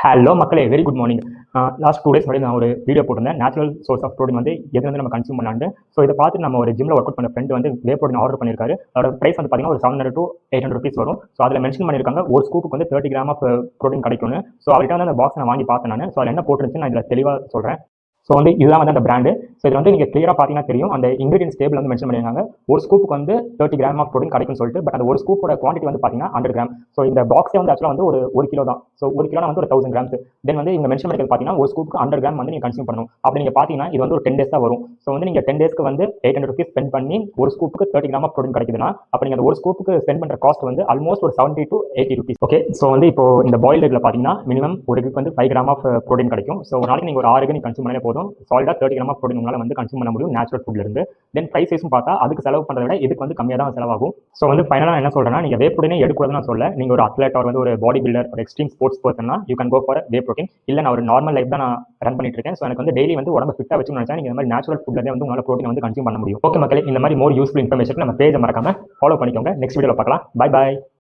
Hello மக்களே, very good morning. Last 2 days முன்னாடி நான் ஒரு வீடியோ போட்டிருந்தேன். நேச்சுரல் சோர்ஸ் ஆஃப் ப்ரோட்டீன் வந்து எதுலேருந்து நம்ம கன்சியூம் பண்ணலான்னு. ஸோ இதை பார்த்து நம்ம ஒரு ஜிம்மில் ஒர்க் அவுட் பண்ண ஃப்ரெண்ட் வந்து வே ப்ரோட்டீன் ஆர்டர் பண்ணியிருக்காரு. அதோட ப்ரைஸ் வந்து பார்த்தீங்கன்னா ஒரு 700 to 800 rupees வரும். ஸோ அதில் மென்ஷன் பண்ணியிருக்காங்க ஒரு ஸ்கூப்புக்கு வந்து 30 கிராம் ஆஃப் ப்ரோட்டீன் கிடைக்கும்னு. ஸோ அவர்கிட்ட வந்து அந்த பாக்ஸ் நான் வாங்கி பார்த்தேன் நான். ஸோ அதில் என்ன போட்டுருந்துச்சு நான் இதில் தெளிவாக சொல்கிறேன். ஸோ வந்து இதுதான் வந்து அந்த பிராண்டு. ஸோ இது வந்து நீங்கள் கிளியராக பார்த்தீங்கன்னா தெரியும். அந்த இன்கிரீடியன்ஸ் டேபிள் வந்து மென்ஷன் பண்ணியிருக்காங்க. ஒரு ஸ்கூப்புக்கு வந்து 30 கிராம் ஆஃப் ப்ரோட்டீன் கிடைக்கும்னு சொல்லிட்டு. பட் அந்த ஒரு ஸ்கூப்போட குவான்டிட்டி வந்து பார்த்தீங்கன்னா 100 கிராம். ஸோ இந்த பாக்ஸே வந்து ஆக்சுவலாக வந்து ஒரு கிலோ தான். ஸோ ஒரு கிலோ வந்து ஒரு 1000 கிராம்ஸ். தென் வந்து இங்கே மென்ஷன் பண்ணிக்கிறது பார்த்தீங்கன்னா ஒரு ஸ்கூப்புக்கு 100 கிராம் வந்து நீங்கள் கன்சியூம் பண்ணணும். அப்படி நீங்கள் பார்த்தீங்கன்னா இது வந்து ஒரு 10 டேஸ் தான் வரும். ஸோ வந்து நீங்கள் 10 டேஸ்க்கு வந்து 800 rupees ஸ்பெண்ட் பண்ணி ஒரு ஸ்கூப்புக்கு 30 கிராம் ஆஃப் ப்ரோட்டீன் கிடைக்குதுன்னா அப்போ நீங்கள் அந்த ஒரு ஸ்கூப்புக்கு ஸ்பெண்ட் பண்ணுற காஸ்ட் வந்து ஆல்மோஸ்ட் ஒரு 70 to 80 rupees. ஓகே, ஸோ வந்து இப்போ இந்த பாயில் எக்ல பார்த்தீங்கன்னா மினிமம் ஒரு எக்கு வந்து 5 கிராம் ஆஃப் ப்ரோட்டீன் கிடைக்கும். ஸோ ஒரு நாளைக்கு நீங்கள் ஒரு 6 எக் கன்சியூம் பண்ணாலே போதும். சாலிடாக 30 கிராம் ஆஃப் ப்ரோட்டீன் உங்களால் வந்து கன்சியூம் பண்ண முடியும் நேச்சுரல் ஃபுட்ல இருந்து. தென் ப்ரைஸ் வைஸும் பார்த்தா அதுக்கு செலவு பண்ணுறத விட இதுக்கு வந்து கம்மியாக தான் செலவாகும். ஸோ வந்து ஃபைனலாக என்ன சொல்கிறேன்னா, நீங்கள் வே ப்ரோட்டீனே எடுக்கூடாதுன்னு நான் சொல்ல. நீங்கள் ஒரு அத்லெட் ஆர் வந்து ஒரு பாடி பில்டர் ஒரு எக்ஸ்ட்ரீம் ஸ்போர்ட்ஸ் பர்சன்னா you can go for whey protein. இல்லை நான் ஒரு நார்மல் லைஃப் தான் நான் ரன் பண்ணிட்டு இருக்கேன். ஸோ எனக்கு வந்து டெய்லி வந்து உடம்பு ஃபிட்டாக வச்சுன்னு நினச்சா நீங்கள் இந்த மாதிரி நேச்சுரல் ஃபுட்லேயே வந்து உங்களால் ப்ரோட்டீன் வந்து கன்சியூம் பண்ண முடியும். ஓகே மக்களே, இந்த மாதிரி மோர் யூஸ்ஃபுல் இன்ஃபர்மேஷன் நம்ம பேஜை மறக்காம ஃபாலோ பண்ணிக்கோங்க. நெக்ஸ்ட் வீடியோவில் பார்க்கலாம். Bye bye.